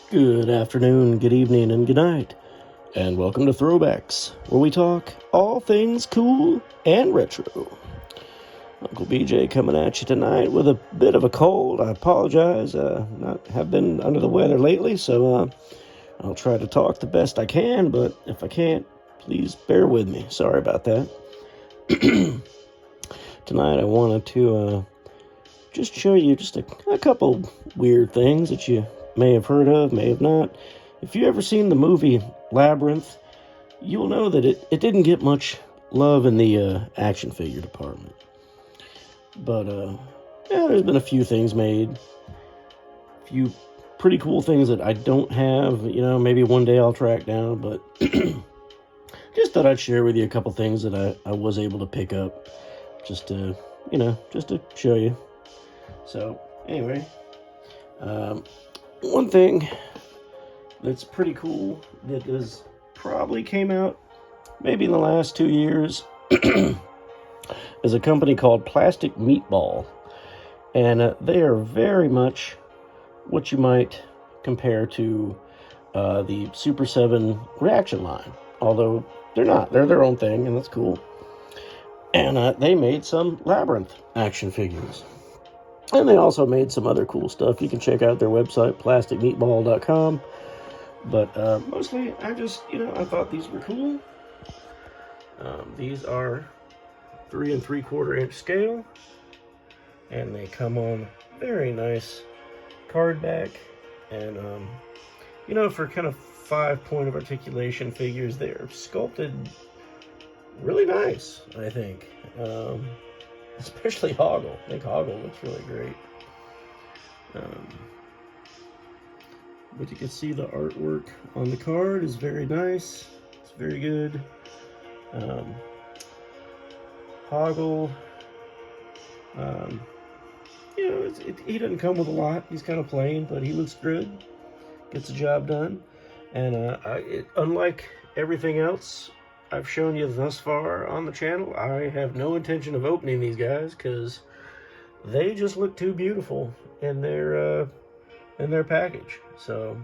Good afternoon, good evening, and good night, and welcome to Throwbacks, where we talk all things cool and retro. Uncle BJ coming at you tonight with a bit of a cold. I apologize, have been under the weather lately, so I'll try to talk the best I can, but if I can't, please bear with me. Sorry about that. Tonight I wanted to just show you just a couple weird things that you may have heard of, may have not. If you ever seen the movie Labyrinth, you'll know that it didn't get much love in the action figure department. But, yeah, there's been a few things made. A few pretty cool things that I don't have. Maybe one day I'll track down, but just thought I'd share with you a couple things that I was able to pick up. Just to show you. So, anyway, one thing that's pretty cool that is probably came out maybe in the last 2 years is a company called Plastic Meatball. And they are very much what you might compare to the Super 7 reaction line. Although they're not. They're their own thing, and that's cool. And they made some Labyrinth action figures. And they also made some other cool stuff. You can check out their website, plasticmeatball.com. But mostly, I thought these were cool. These are 3 3/4 inch scale. And they come on very nice card back. And, for kind of 5-point of articulation figures, they're sculpted really nice, I think. Especially Hoggle. I think Hoggle looks really great. But you can see the artwork on the card is very nice. It's very good. Hoggle. He doesn't come with a lot. He's kind of plain, but he looks good. Gets the job done. And unlike everything else I've shown you thus far on the channel, I have no intention of opening these guys because they just look too beautiful in their package. So,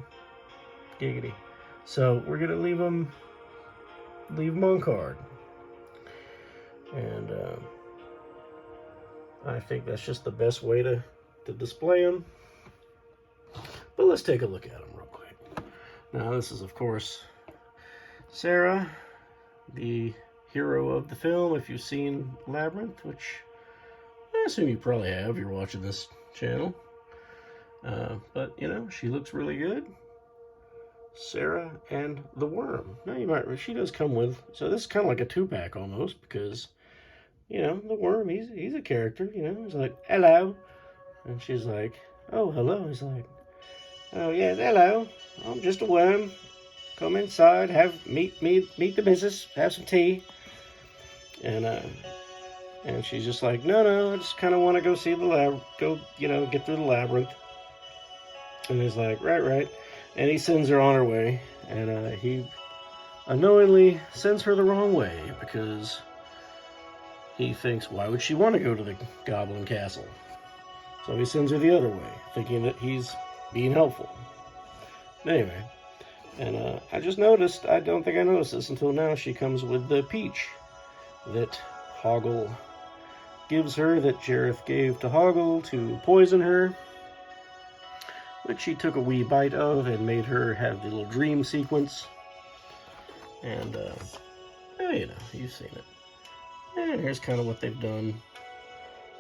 giggity. So we're gonna leave them on card, and I think that's just the best way to display them. But let's take a look at them real quick. Now this is, of course, Sarah, the hero of the film, if you've seen Labyrinth, which I assume you probably have if you're watching this channel. But, she looks really good. Sarah and the worm. Now, she does come with, so this is kind of like a 2-pack almost, because, the worm, he's a character, he's like, hello. And she's like, oh, hello. He's like, oh, yes, hello. I'm just a worm. Come inside, meet the missus, have some tea. And she's just like, no, I just kind of want to go see the get through the labyrinth. And he's like, right. And he sends her on her way, and he unknowingly sends her the wrong way because he thinks, why would she want to go to the Goblin Castle? So he sends her the other way, thinking that he's being helpful. Anyway. And I just noticed, I don't think I noticed this until now, she comes with the peach that Hoggle gives her, that Jareth gave to Hoggle to poison her, which she took a wee bite of and made her have the little dream sequence. And, you've seen it. And here's kind of what they've done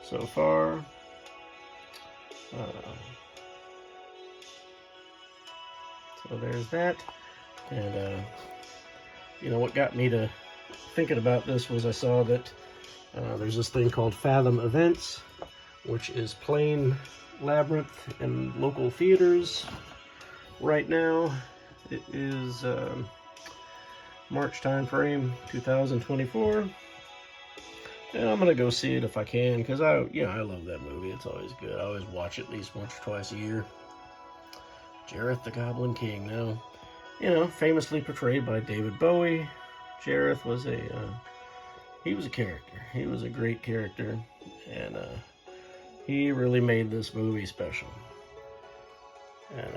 so far. So there's that. And, what got me to thinking about this was I saw that there's this thing called Fathom Events, which is playing Labyrinth in local theaters right now. It is March time frame, 2024. And I'm going to go see it if I can, because I love that movie. It's always good. I always watch it at least once or twice a year. Jareth the Goblin King. Now, famously portrayed by David Bowie, Jareth was he was a character. He was a great character, and he really made this movie special. And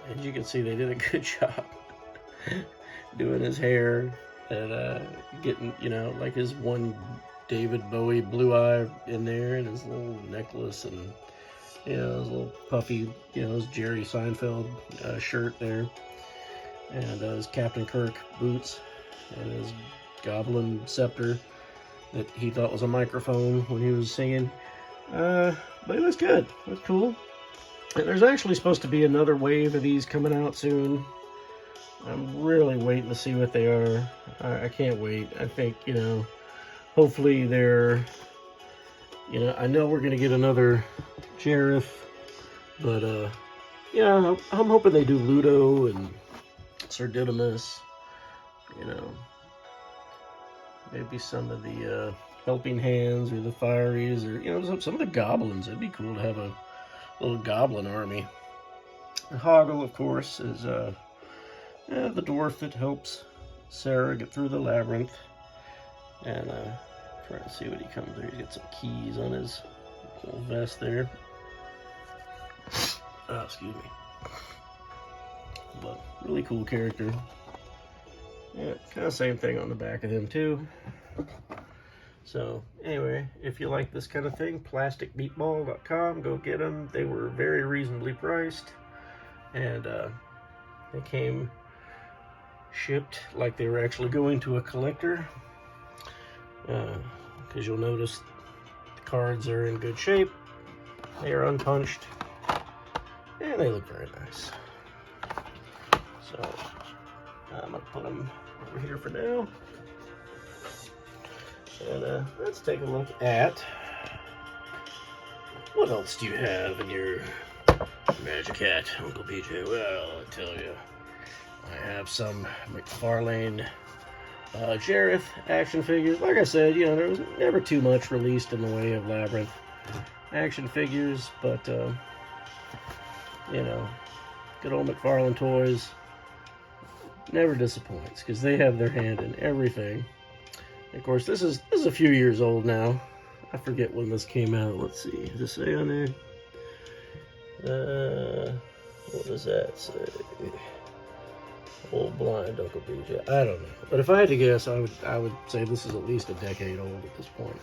as you can see, they did a good job doing his hair and getting, you know, like his one David Bowie blue eye in there, and his little necklace, and you know, his little puffy, you know, his Jerry Seinfeld shirt there, and his Captain Kirk boots, and his goblin scepter that he thought was a microphone when he was singing. But it was good. It was cool. And there's actually supposed to be another wave of these coming out soon. I'm really waiting to see what they are. I can't wait. I think, you know, hopefully they're, you know, I know we're going to get another Jareth, but, yeah, I'm hoping they do Ludo and Sir Didymus, you know, maybe some of the Helping Hands or the Fireys, or, you know, some of the goblins. It'd be cool to have a little goblin army. And Hoggle, of course, is the dwarf that helps Sarah get through the labyrinth. And trying to see what he comes there. He's got some keys on his little vest there. Oh, excuse me. But really cool character. Yeah, kind of same thing on the back of him too. So anyway, if you like this kind of thing, plasticmeatball.com, go get them. They were very reasonably priced, and they came shipped like they were actually going to a collector, because you'll notice the cards are in good shape, they are unpunched, and they look very nice. So I'm gonna put them over here for now. And let's take a look at what else do you have in your magic hat, Uncle PJ? Well, I tell you, I have some McFarlane Jareth action figures. Like I said, you know, there was never too much released in the way of Labyrinth action figures, but you know, good old McFarlane Toys never disappoints because they have their hand in everything. Of course, this is a few years old now. I forget when this came out. Let's see. Does it say on there? What does that say? Old blind Uncle BJ. I don't know. But if I had to guess, I would say this is at least a decade old at this point.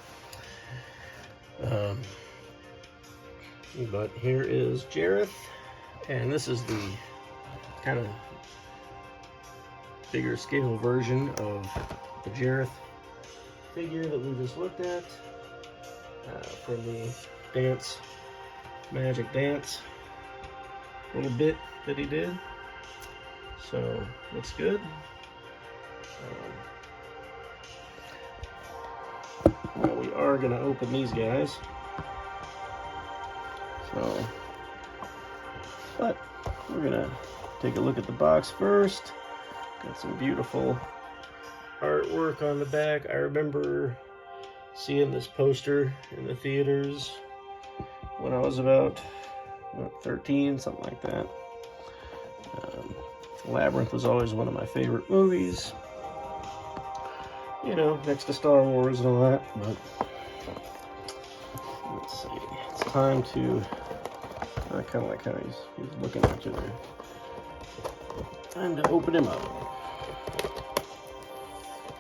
But here is Jareth, and this is the kind of bigger scale version of the Jareth figure that we just looked at from the magic dance little bit that he did. So looks good. Well, we are going to open these guys. So, but we're going to take a look at the box first. Got some beautiful artwork on the back. I remember seeing this poster in the theaters when I was about, what, 13, something like that. Labyrinth was always one of my favorite movies. You know, next to Star Wars and all that. But let's see. It's time to. I kind of like how he's looking at you there. Time to open him up.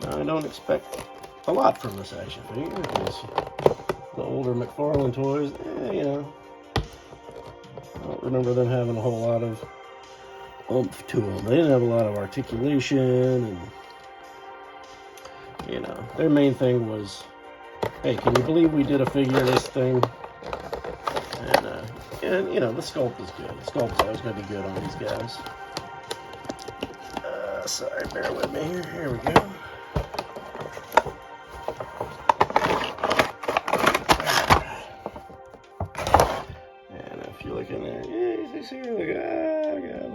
Now, I don't expect a lot from this action figure because the older McFarlane toys, you know, I don't remember them having a whole lot of oomph to them. They didn't have a lot of articulation, and you know, their main thing was, hey, can you believe we did a figure of this thing? And you know, the sculpt is good. The sculpt's always going to be good on these guys. Sorry, bear with me here. Here we go. And if you look in there, yeah, you see here, look,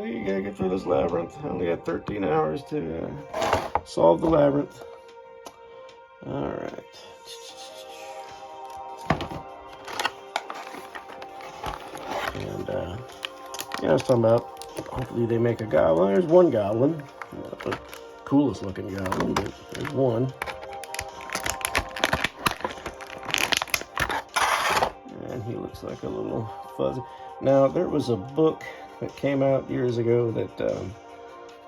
you gotta get through this labyrinth. I only got 13 hours to solve the labyrinth. All right. And yeah, I was talking about, hopefully they make a goblin. There's one goblin. Not the coolest looking goblin, but there's one. And he looks like a little fuzzy. Now, there was a book that came out years ago that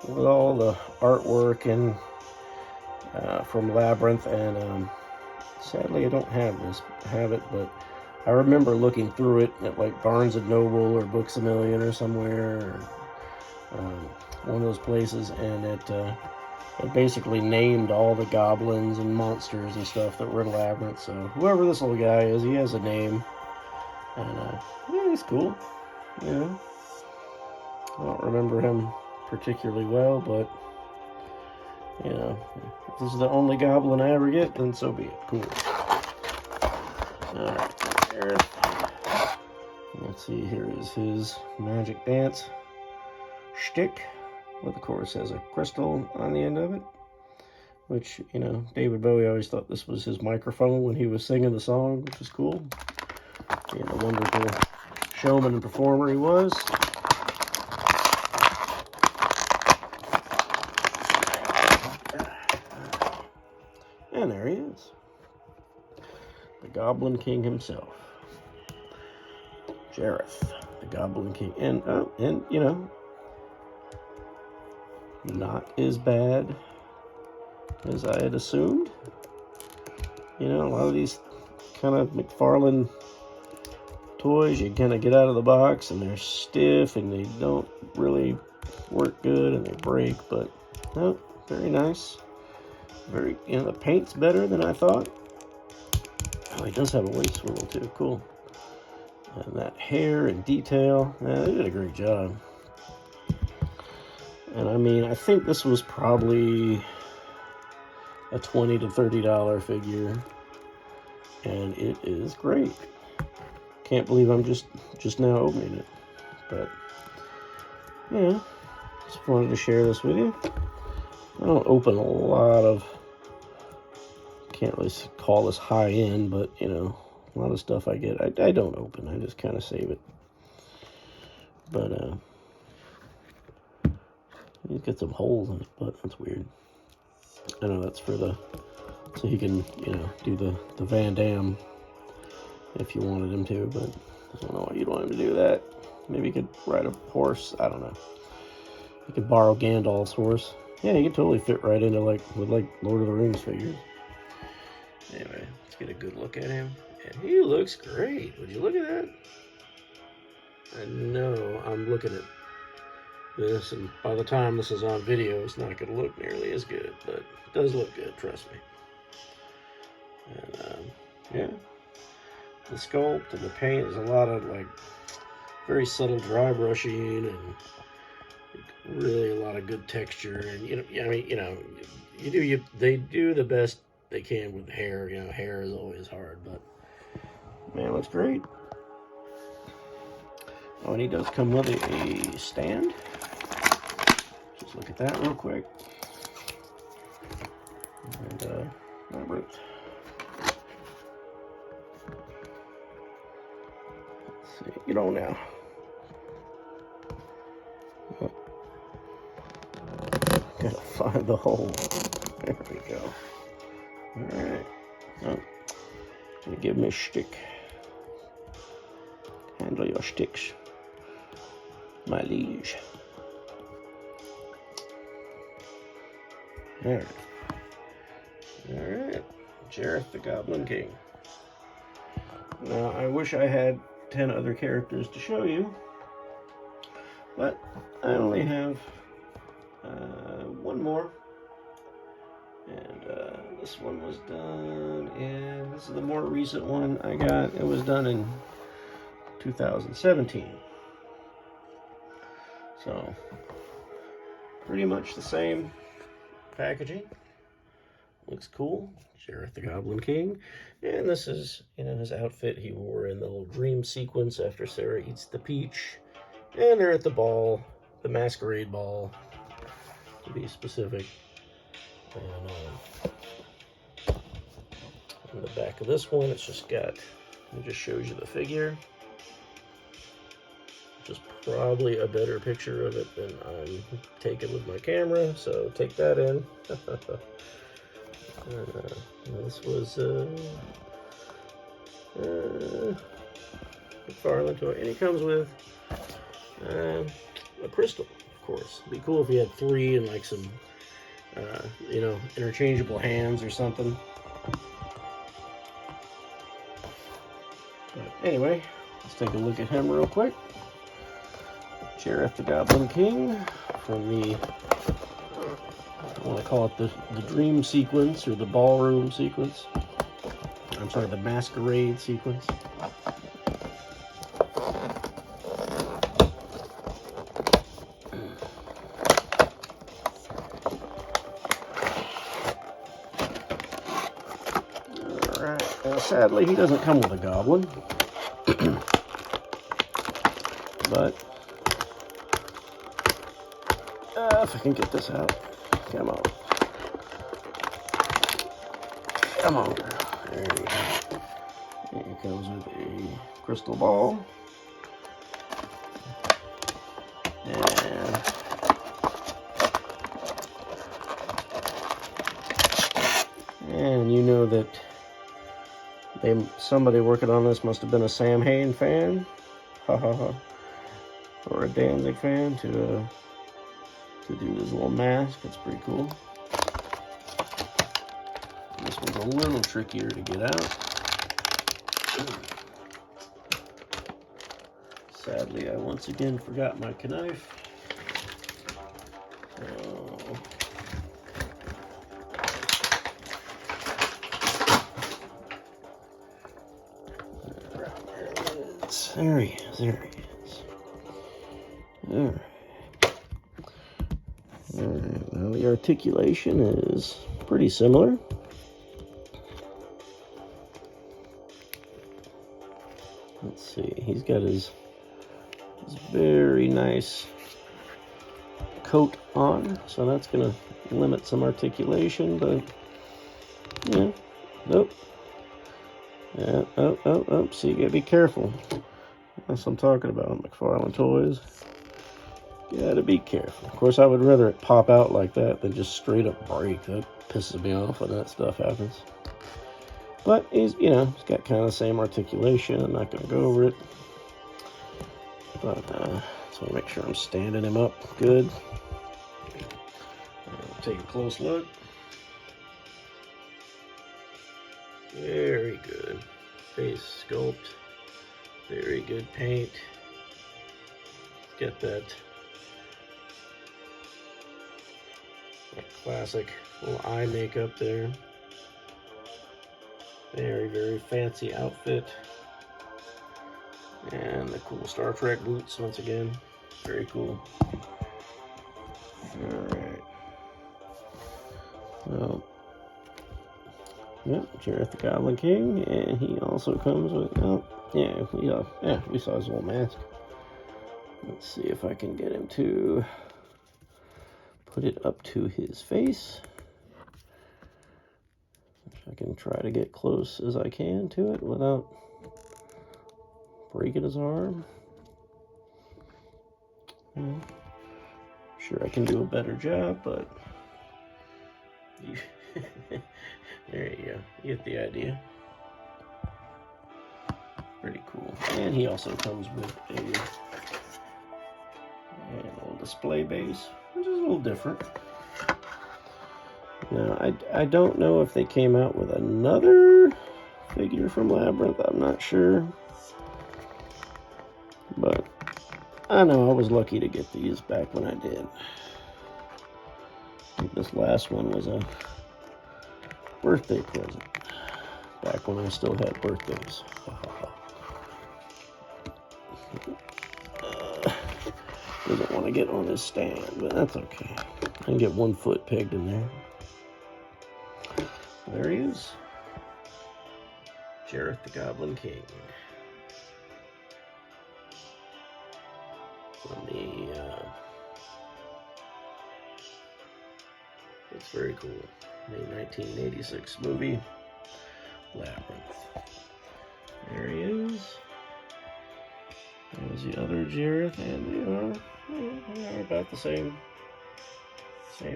with all the artwork and from Labyrinth, and sadly I don't have it, but I remember looking through it at like Barnes and Noble or Books A Million or somewhere, or, one of those places, and it basically named all the goblins and monsters and stuff that were in Labyrinth. So whoever this little guy is, he has a name, and yeah, he's cool. You know, I don't remember him particularly well, but you know, if this is the only goblin I ever get, then so be it. Cool. Alright, Gareth. Let's see, here is his magic dance shtick, with of course has a crystal on the end of it, which, you know, David Bowie always thought this was his microphone when he was singing the song, which is cool. Being the wonderful showman and performer he was. And there he is. The Goblin King himself. Jareth, the Goblin King. And you know, not as bad as I had assumed. You know, a lot of these kind of McFarlane toys, you kind of get out of the box and they're stiff and they don't really work good and they break, but no, very nice. Very, you know, the paint's better than I thought. Oh, he does have a waist swivel too, cool. And that hair and detail, yeah, they did a great job. And I mean, I think this was probably a $20 to $30 figure, and it is great. Can't believe I'm just now opening it, but yeah, just wanted to share this with you. I don't open a lot of, can't really call this high end, but you know, a lot of stuff I get, I don't open. I just kind of save it. But he's got some holes in his butt. That's weird. I know that's for the, so he can, you know, do the Van Damme if you wanted him to, but I don't know why you'd want him to do that. Maybe he could ride a horse. I don't know. He could borrow Gandalf's horse. Yeah, he could totally fit right into like with like Lord of the Rings figures. Anyway, let's get a good look at him. And he looks great. Would you look at that? I know I'm looking at this, and by the time this is on video, it's not going to look nearly as good, but it does look good, trust me. And yeah, the sculpt and the paint is a lot of like very subtle dry brushing and really a lot of good texture. And you know, I mean, you know, they do the best they can with hair. You know, hair is always hard, but man, looks great. Oh, and he does come with a stand. Just look at that real quick. And Labyrinth. Let's see, get on now. Oh. Gotta find the hole. There we go. Alright. Oh. Gonna give me a stick. Handle your sticks, my liege. Alright. Alright. Jareth the Goblin King. Now, I wish I had 10 other characters to show you, but I only have one more. And this one was done, and this is the more recent one I got. It was done in 2017. So, pretty much the same packaging. Looks cool. Jareth the Goblin King. And this is, you know, his outfit he wore in the little dream sequence after Sarah eats the peach. And they're at the ball, the masquerade ball, to be specific. And on the back of this one, it's just got, it just shows you the figure. Which is probably a better picture of it than I'm taking with my camera, so take that in. This was McFarlane toy, and he comes with A crystal, of course. It'd be cool if you had 3 and like some, you know, interchangeable hands or something. But anyway, let's take a look at him real quick. Jareth the Goblin King from the, I want to call it the dream sequence or the ballroom sequence. I'm sorry, the masquerade sequence. Alright, now sadly he doesn't come with a goblin. But if I can get this out, come on. Come on. There you go. It comes with a crystal ball. And you know that somebody working on this must have been a Sam Hain fan. Ha ha ha. Or a Danzig fan to do this little mask. It's pretty cool. This one's a little trickier to get out. Sadly, I once again forgot my knife. There he is. There he is. All right. All right. Now the articulation is pretty similar. Let's see. He's got his very nice coat on, so that's going to limit some articulation. But yeah, nope. Yeah, oh. See, you gotta be careful. That's what I'm talking about, McFarlane toys. You gotta be careful. Of course, I would rather it pop out like that than just straight up break. That pisses me off when that stuff happens. But he's got kind of the same articulation. I'm not gonna go over it. But just want to make sure I'm standing him up good. Take a close look. Very good. Face sculpt. Very good paint. Get that classic little eye makeup there. Very, very fancy outfit. And the cool Star Trek boots once again. Very cool. Alright. Well, yep, Jareth the Goblin King, and he also comes with, oh, yeah, we saw his little mask. Let's see if I can get him to put it up to his face. I can try to get close as I can to it without breaking his arm. I'm sure I can do a better job, but there you go. You get the idea. Pretty cool. And he also comes with a little display base, which is a little different. Now, I don't know if they came out with another figure from Labyrinth. I'm not sure. But I know I was lucky to get these back when I did. I think this last one was a birthday present. Back when I still had birthdays. Doesn't want to get on his stand, but that's okay. I can get one foot pegged in there. There he is. Jareth the Goblin King. From the, it's very cool. The 1986 movie, Labyrinth. There he is. There's the other Jareth, and they are about the same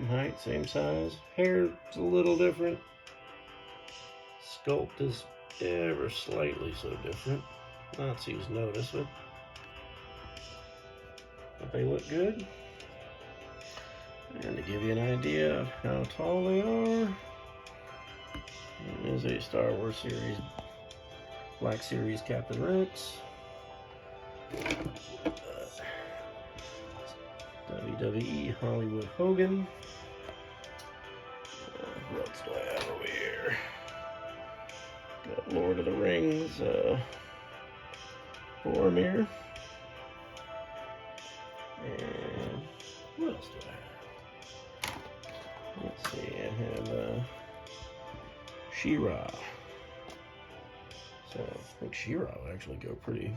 height, same size. Hair's a little different. Sculpt is ever slightly so different. Not so you notice it. but they look good. And to give you an idea of how tall they are, there is a Star Wars series, Black Series Captain Rex, WWE Hollywood Hogan. What else do I have over here? Got Lord of the Rings, Boromir. And what else do I have? Let's see, I have She-Ra. So I think She-Ra would actually go pretty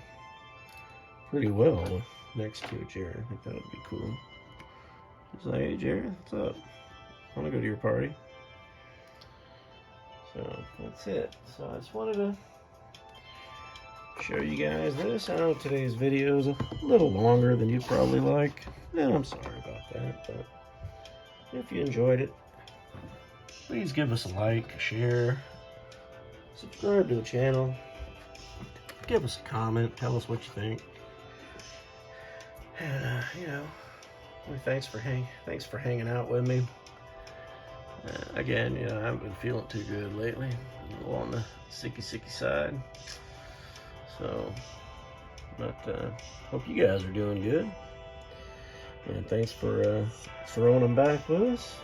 well next to Jared. I think that would be cool. Just like, hey Jared, what's up? I want to go to your party. So that's it. So I just wanted to show you guys this. I know today's video is a little longer than you'd probably like, and I'm sorry about that, but if you enjoyed it, please give us a like, a share, subscribe to the channel, give us a comment, tell us what you think, and you know, thanks for hanging out with me. Again, you know, I haven't been feeling too good lately. I'm a little on the sicky side. So, but hope you guys are doing good. And thanks for throwing them back with us.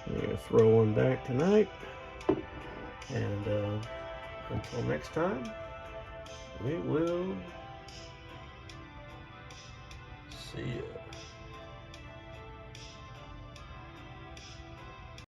We're gonna throw one back tonight. And until next time, we will see ya.